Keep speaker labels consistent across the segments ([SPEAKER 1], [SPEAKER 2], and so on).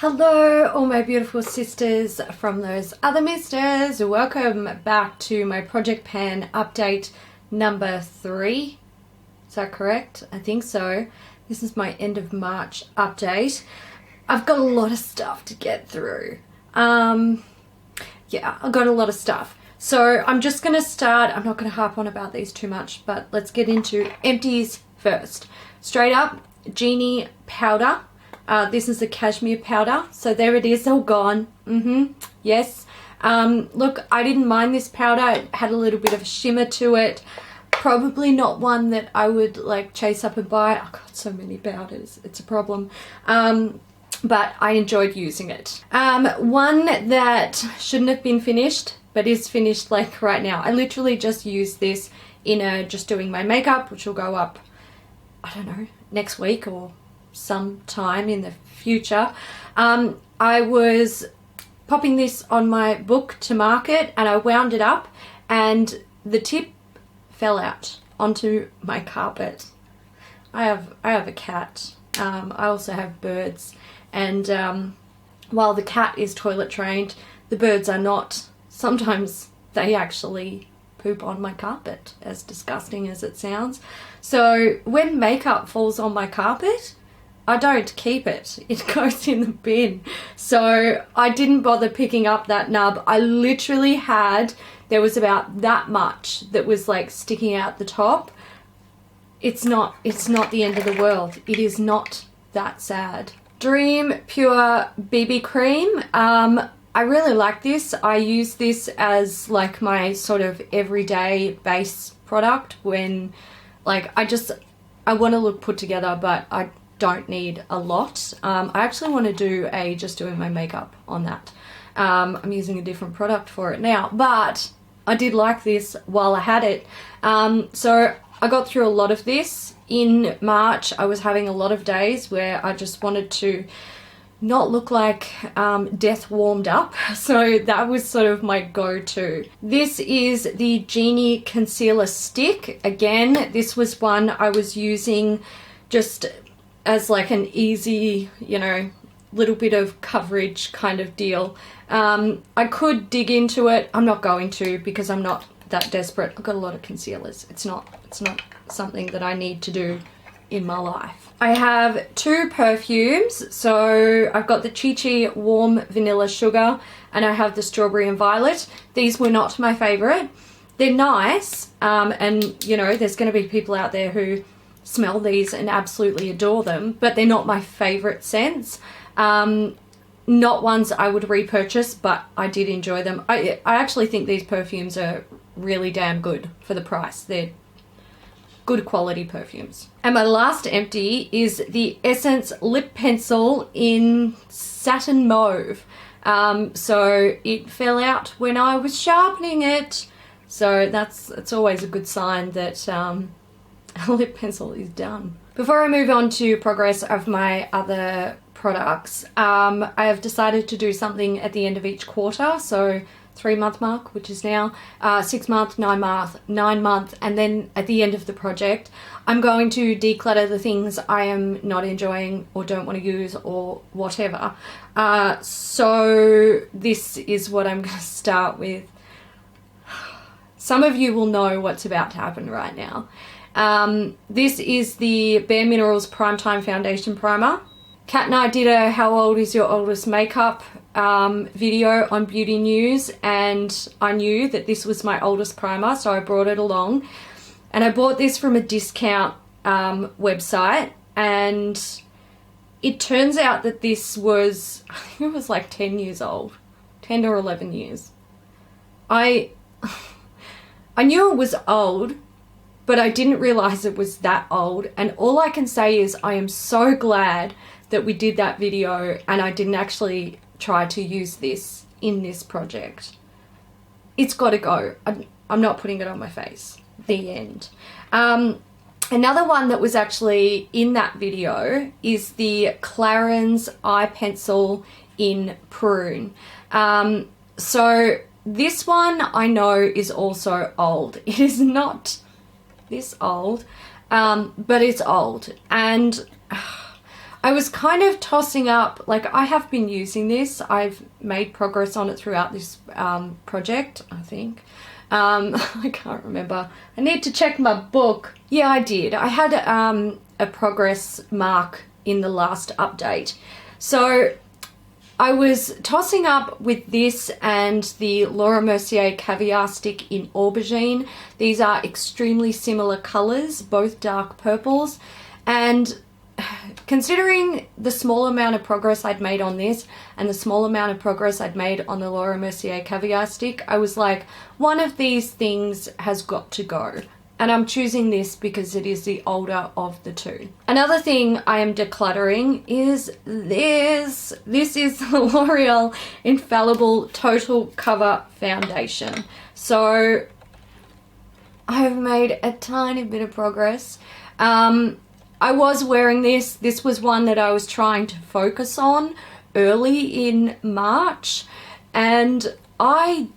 [SPEAKER 1] Hello all my beautiful sisters from those other misters. Welcome back to my Project Pan update number 3. Is that correct? I think so. This is my end of March update. I've got a lot of stuff to get through. Yeah, I've got a lot of stuff. So I'm just going to start. I'm not going to harp on about these too much, but let's get into empties first. Straight up, Genie powder. This is the cashmere powder. So there it is, all gone. Yes. Look, I didn't mind this powder. It had a little bit of a shimmer to it. Probably not one that I would like chase up and buy. I've got so many powders. It's a problem. But I enjoyed using it. One that shouldn't have been finished, but is finished like right now. I literally just used this in just doing my makeup, which will go up, I don't know, next week or sometime in the future. I was popping this on my book to market and I wound it up and the tip fell out onto my carpet. I have a cat. I also have birds, and while the cat is toilet trained, the birds are not. Sometimes they actually poop on my carpet, as disgusting as it sounds. So when makeup falls on my carpet, I don't keep it. It goes in the bin. So I didn't bother picking up that nub. I literally had, there was about that much that was like sticking out the top. It's not the end of the world. It is not that sad. Dream Pure BB Cream. I really like this. I use this as like my sort of everyday base product when like I want to look put together, but I don't need a lot. I actually want to do a just doing my makeup on that. I'm using a different product for it now, but I did like this while I had it. So I got through a lot of this. In March, I was having a lot of days where I just wanted to not look like death warmed up. So that was sort of my go-to. This is the Genie Concealer Stick. Again, this was one I was using just as like an easy, you know, little bit of coverage kind of deal. I could dig into it. I'm not going to because I'm not that desperate. I've got a lot of concealers. It's not something that I need to do in my life. I have 2 perfumes. So I've got the Chi Chi Warm Vanilla Sugar and I have the Strawberry and Violet. These were not my favorite. They're nice. And you know, there's going to be people out there who smell these and absolutely adore them, but they're not my favorite scents. Not ones I would repurchase, but I did enjoy them. I actually think these perfumes are really damn good for the price. They're good quality perfumes. And my last empty is the Essence Lip Pencil in Satin Mauve. So it fell out when I was sharpening it. So that's always a good sign that a lip pencil is done. Before I move on to progress of my other products, I have decided to do something at the end of each quarter. So 3-month mark, which is now 6 month, 9 month, and then at the end of the project, I'm going to declutter the things I am not enjoying or don't want to use or whatever. So this is what I'm going to start with. Some of you will know what's about to happen right now. This is the Bare Minerals Primetime Foundation Primer. Kat and I did a How Old Is Your Oldest Makeup video on Beauty News, and I knew that this was my oldest primer, so I brought it along. And I bought this from a discount website, and it turns out that this was, I think it was like 10 years old, 10 or 11 years. I knew it was old, but I didn't realize it was that old. And all I can say is I am so glad that we did that video and I didn't actually try to use this in this project. It's got to go. I'm not putting it on my face. The end. Another one that was actually in that video is the Clarins eye pencil in Prune. So this one I know is also old. It is not this old, but it's old, and I was kind of tossing up, like I have been using this. I've made progress on it throughout this project, I think. I can't remember. I need to check my book. Yeah, I did. I had a progress mark in the last update. So I was tossing up with this and the Laura Mercier Caviar Stick in Aubergine. These are extremely similar colours, both dark purples. And considering the small amount of progress I'd made on this and the small amount of progress I'd made on the Laura Mercier Caviar Stick, I was like, one of these things has got to go. And I'm choosing this because it is the older of the two. Another thing I am decluttering is this. This is the L'Oreal Infallible Total Cover Foundation. So I've made a tiny bit of progress. I was wearing this. This was one that I was trying to focus on early in March, and I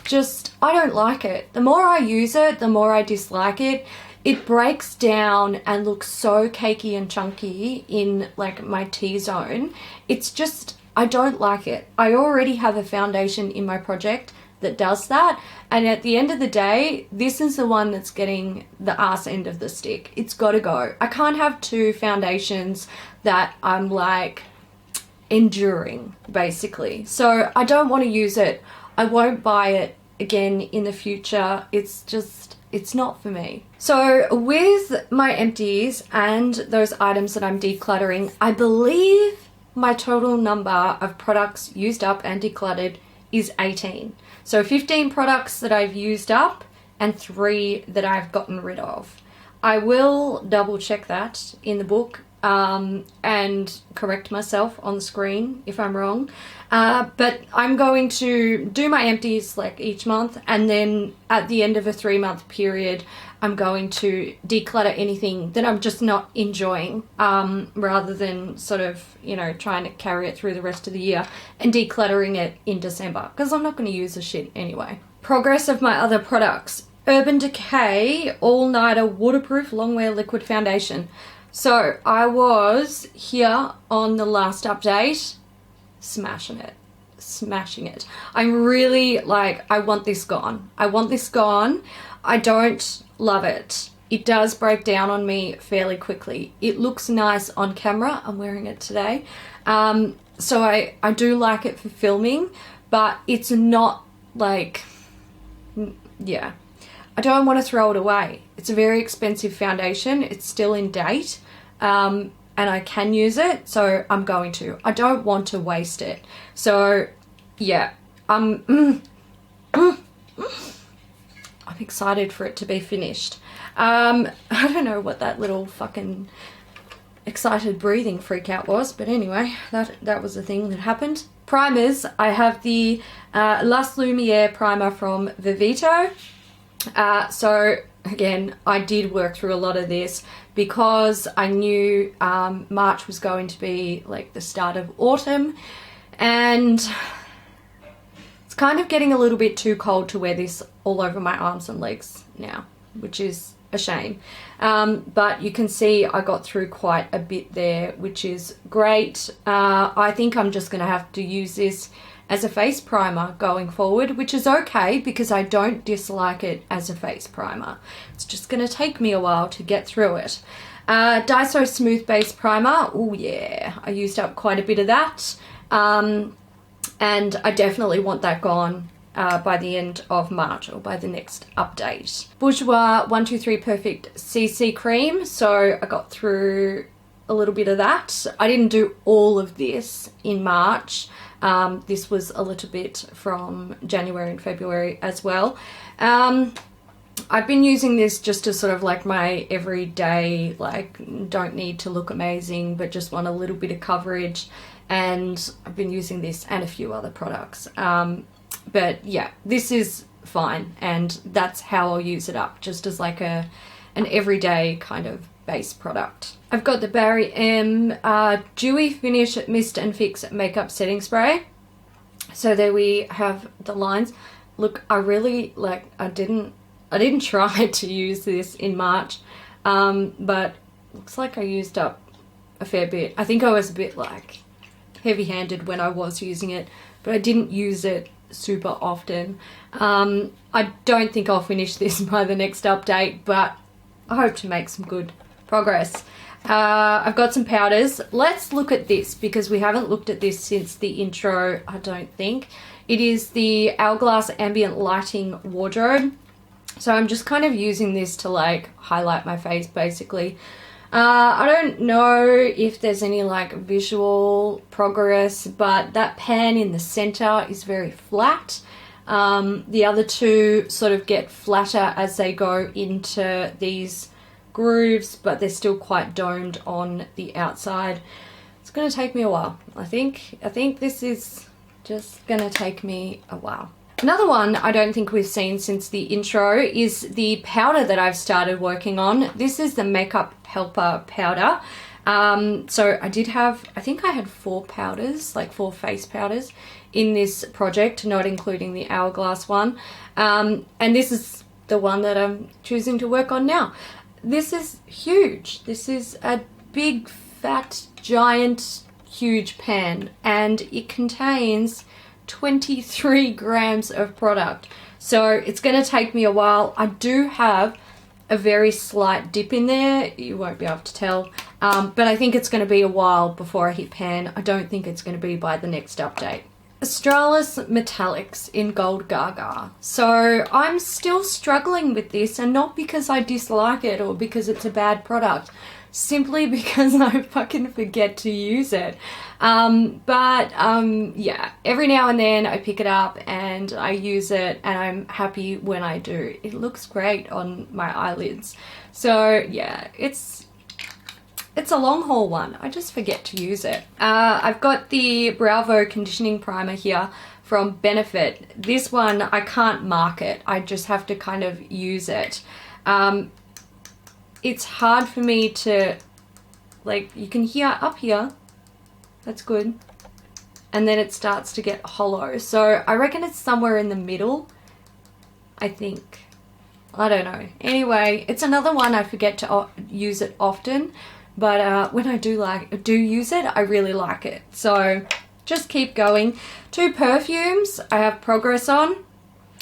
[SPEAKER 1] don't like it. The more I use it, the more I dislike it. It breaks down and looks so cakey and chunky in like my T-zone. It's just, I don't like it. I already have a foundation in my project that does that, and at the end of the day, this is the one that's getting the arse end of the stick. It's got to go. I can't have two foundations that I'm like enduring, basically. So I don't want to use it. I won't buy it again in the future. It's just, it's not for me. So with my empties and those items that I'm decluttering, I believe my total number of products used up and decluttered is 18. So 15 products that I've used up and 3 that I've gotten rid of. I will double check that in the book and correct myself on the screen if I'm wrong. But I'm going to do my empties like each month, and then at the end of a 3-month period, I'm going to declutter anything that I'm just not enjoying, rather than sort of, you know, trying to carry it through the rest of the year and decluttering it in December, because I'm not going to use the shit anyway. Progress of my other products. Urban Decay All-Nighter Waterproof Longwear Liquid Foundation. So I was here on the last update, smashing it. I'm really like, I want this gone. I want this gone. I don't love it. It does break down on me fairly quickly. It looks nice on camera. I'm wearing it today. So I do like it for filming, but it's not like, yeah. I don't want to throw it away. It's a very expensive foundation. It's still in date. And I can use it, so I'm going to. I don't want to waste it. So, yeah. I'm excited for it to be finished. I don't know what that little fucking excited breathing freak out was, but anyway, that was the thing that happened. Primers. I have the Lush Lumiere primer from Vivito. So again, I did work through a lot of this because I knew March was going to be like the start of autumn, and it's kind of getting a little bit too cold to wear this all over my arms and legs now, which is a shame. But you can see I got through quite a bit there, which is great. I think I'm just going to have to use this as a face primer going forward, which is okay because I don't dislike it as a face primer. It's just going to take me a while to get through it. Daiso Smooth Base Primer. Oh yeah, I used up quite a bit of that. And I definitely want that gone by the end of March or by the next update. Bourjois 123 Perfect CC Cream. So I got through a little bit of that. I didn't do all of this in March. This was a little bit from January and February as well. I've been using this just as sort of like my everyday, like don't need to look amazing but just want a little bit of coverage, and I've been using this and a few other products. But yeah, this is fine, and that's how I'll use it up, just as like an everyday kind of base product. I've got the Barry M Dewy Finish Mist and Fix Makeup Setting Spray. So there we have the lines. Look, I really like, I didn't try to use this in March, but looks like I used up a fair bit. I think I was a bit like heavy-handed when I was using it, but I didn't use it super often. I don't think I'll finish this by the next update, but I hope to make some good progress. I've got some powders. Let's look at this because we haven't looked at this since the intro, I don't think. It is the Hourglass Ambient Lighting Wardrobe. So I'm just kind of using this to like highlight my face basically. I don't know if there's any like visual progress, but that pan in the center is very flat. The other two sort of get flatter as they go into these grooves, but they're still quite domed on the outside. It's going to take me a while. I think this is just going to take me a while. Another one I don't think we've seen since the intro is the powder that I've started working on. This is the Makeup Helper powder. So I think I had 4 powders, like 4 face powders in this project, not including the Hourglass one. And this is the one that I'm choosing to work on now. This is huge. This is a big, fat, giant, huge pan, and it contains 23 grams of product. So it's going to take me a while. I do have a very slight dip in there. You won't be able to tell. But I think it's going to be a while before I hit pan. I don't think it's going to be by the next update. Australis Metallics in Gold Gaga. So I'm still struggling with this, and not because I dislike it or because it's a bad product, simply because I fucking forget to use it. Yeah, every now and then I pick it up and I use it, and I'm happy when I do. It looks great on my eyelids. So yeah, it's a long haul one. I just forget to use it. I've got the Bravo Conditioning Primer here from Benefit. This one, I can't mark it. I just have to kind of use it. It's hard for me to, like, you can hear up here. That's good. And then it starts to get hollow. So I reckon it's somewhere in the middle, I think. I don't know. Anyway, it's another one I forget to use it often. But when I do use it, I really like it. So just keep going. 2 perfumes I have progress on.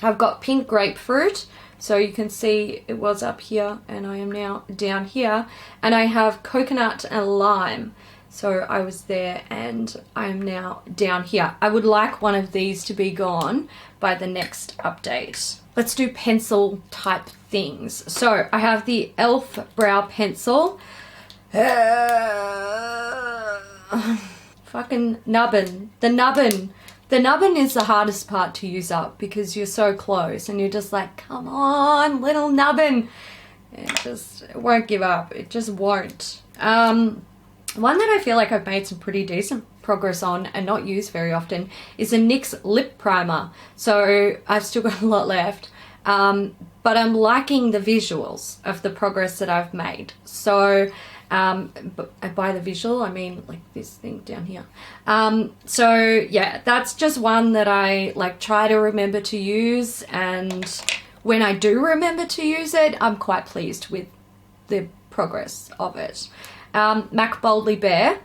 [SPEAKER 1] I've got Pink Grapefruit. So you can see it was up here and I am now down here. And I have Coconut and Lime. So I was there and I am now down here. I would like one of these to be gone by the next update. Let's do pencil type things. So I have the e.l.f. Brow Pencil. Fucking nubbin. The nubbin. The nubbin is the hardest part to use up because you're so close and you're just like, come on, little nubbin. It won't give up. It just won't. One that I feel like I've made some pretty decent progress on and not used very often is a NYX Lip Primer. So I've still got a lot left. But I'm liking the visuals of the progress that I've made. So but by the visual, I mean like this thing down here. So yeah, that's just one that I like try to remember to use, and when I do remember to use it, I'm quite pleased with the progress of it. MAC Boldly Bare.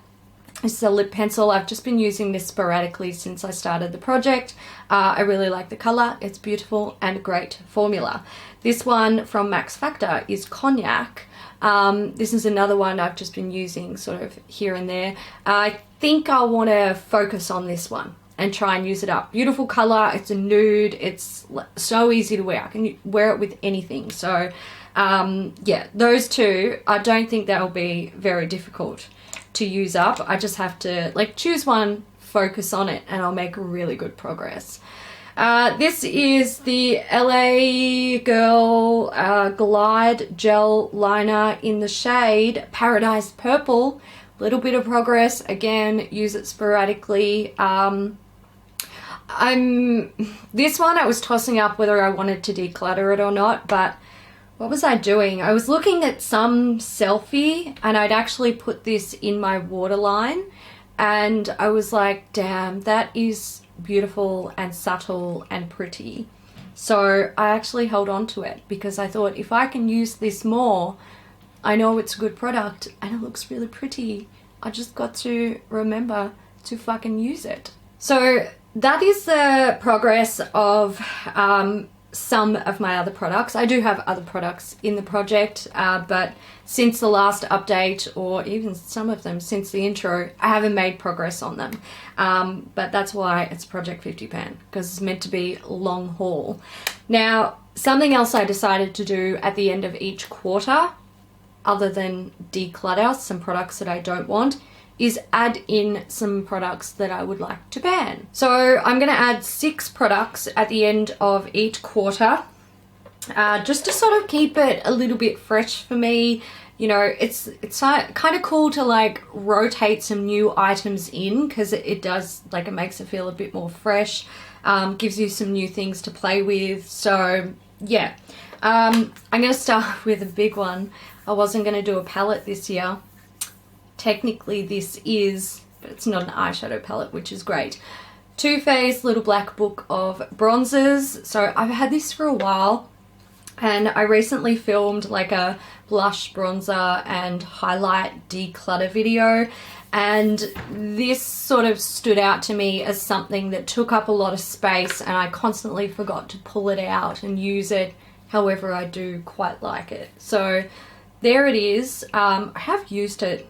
[SPEAKER 1] This is a lip pencil. I've just been using this sporadically since I started the project. I really like the color. It's beautiful and a great formula. This one from Max Factor is Cognac. This is another one I've just been using sort of here and there. I think I'll want to focus on this one and try and use it up. Beautiful color. It's a nude. It's so easy to wear. I can wear it with anything. So yeah, those two, I don't think that'll be very difficult to use up. I just have to like choose one, focus on it, and I'll make really good progress. This is the LA Girl Glide Gel Liner in the shade Paradise Purple. Little bit of progress. Again, use it sporadically. This one I was tossing up whether I wanted to declutter it or not, but what was I doing? I was looking at some selfie and I'd actually put this in my waterline and I was like, damn, that is beautiful and subtle and pretty. So I actually held on to it because I thought if I can use this more, I know it's a good product and it looks really pretty I just got to remember to fucking use it. So that is the progress of some of my other products. I do have other products in the project, but since the last update, or even some of them since the intro, I haven't made progress on them. But that's why it's Project 50 Pan, because it's meant to be long haul. Now, something else I decided to do at the end of each quarter, other than declutter some products that I don't want, is add in some products that I would like to ban. So I'm going to add 6 products at the end of each quarter, just to sort of keep it a little bit fresh for me. You know, it's kind of cool to like rotate some new items in, because it does, like, it makes it feel a bit more fresh, gives you some new things to play with. So yeah, I'm going to start with a big one. I wasn't going to do a palette this year. Technically this is, but it's not an eyeshadow palette, which is great. Too Faced Little Black Book of Bronzers. So I've had this for a while, and I recently filmed like a blush, bronzer and highlight declutter video, and this sort of stood out to me as something that took up a lot of space, and I constantly forgot to pull it out and use it. However, I do quite like it. So there it is. I have used it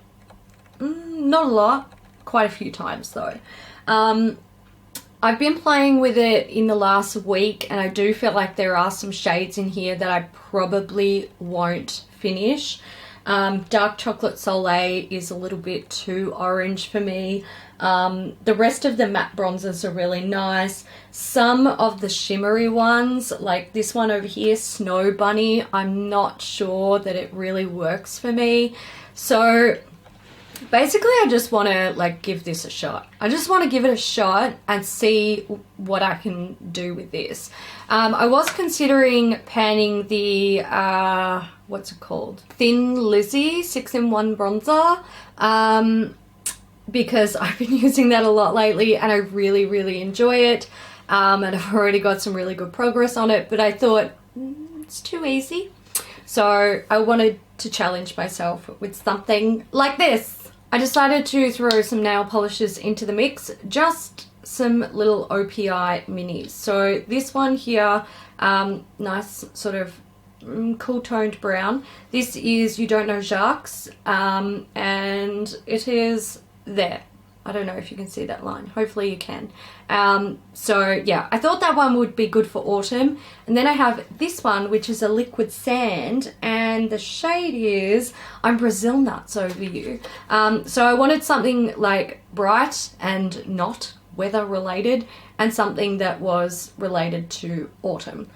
[SPEAKER 1] not a lot, quite a few times though. I've been playing with it in the last week, and I do feel like there are some shades in here that I probably won't finish. Dark Chocolate Soleil is a little bit too orange for me. The rest of the matte bronzers are really nice. Some of the shimmery ones, like this one over here, Snow Bunny, I'm not sure that it really works for me. So basically, I just want to like give this a shot. I just want to give it a shot and see what I can do with this. I was considering panning the, what's it called? Thin Lizzy 6-in-1 bronzer, because I've been using that a lot lately and I really, really enjoy it. And I've already got some really good progress on it, but I thought it's too easy. So I wanted to challenge myself with something like this. I decided to throw some nail polishes into the mix, just some little OPI minis. So this one here, nice sort of cool toned brown. This is You Don't Know Jacques, and it is there. I don't know if you can see that line. Hopefully you can. So yeah, I thought that one would be good for autumn. And then I have this one, which is a liquid sand, and the shade is I'm Brazil Nuts Over You. So I wanted something like bright and not weather related, and something that was related to autumn.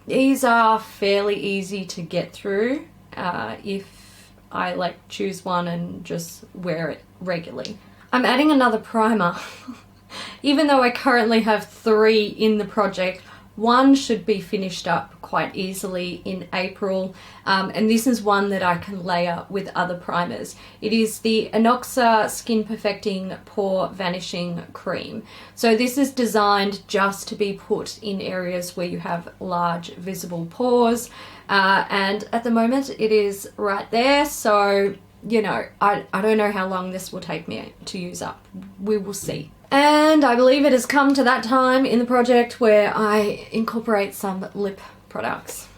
[SPEAKER 1] These are fairly easy to get through if I like choose one and just wear it regularly. I'm adding another primer. Even though I currently have 3 in the project, one should be finished up quite easily in April, and this is one that I can layer with other primers. It is the Anoxia Skin Perfecting Pore Vanishing Cream. So this is designed just to be put in areas where you have large visible pores, and at the moment it is right there, so you know, I don't know how long this will take me to use up. We will see. And I believe it has come to that time in the project where I incorporate some lip products.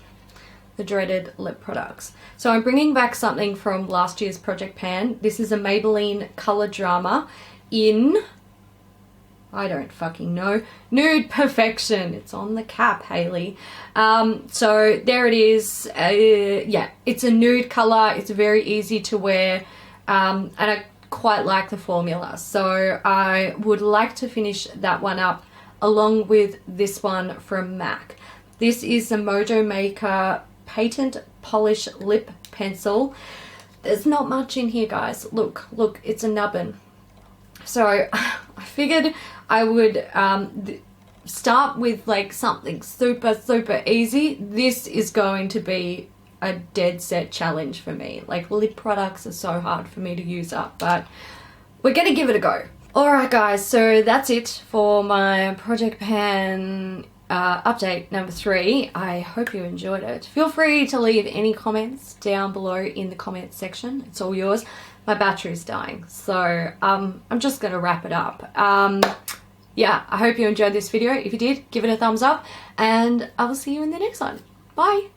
[SPEAKER 1] The dreaded lip products. So I'm bringing back something from last year's Project Pan. This is a Maybelline Color Drama in, I don't fucking know, Nude Perfection. It's on the cap, Hayley. So there it is. Yeah, it's a nude color. It's very easy to wear, and I quite like the formula. So I would like to finish that one up along with this one from MAC. This is the Mojo Maker Patent Polish Lip Pencil. There's not much in here, guys. Look, it's a nubbin. So I figured I would start with like something super easy. This is going to be a dead set challenge for me. Like, lip products are so hard for me to use up, but we're gonna give it a go. Alright guys, so that's it for my Project Pan update number 3. I hope you enjoyed it. Feel free to leave any comments down below in the comments section. It's all yours. my battery's dying. So I'm just gonna wrap it up. Yeah, I hope you enjoyed this video. If you did, give it a thumbs up, and I will see you in the next one. Bye.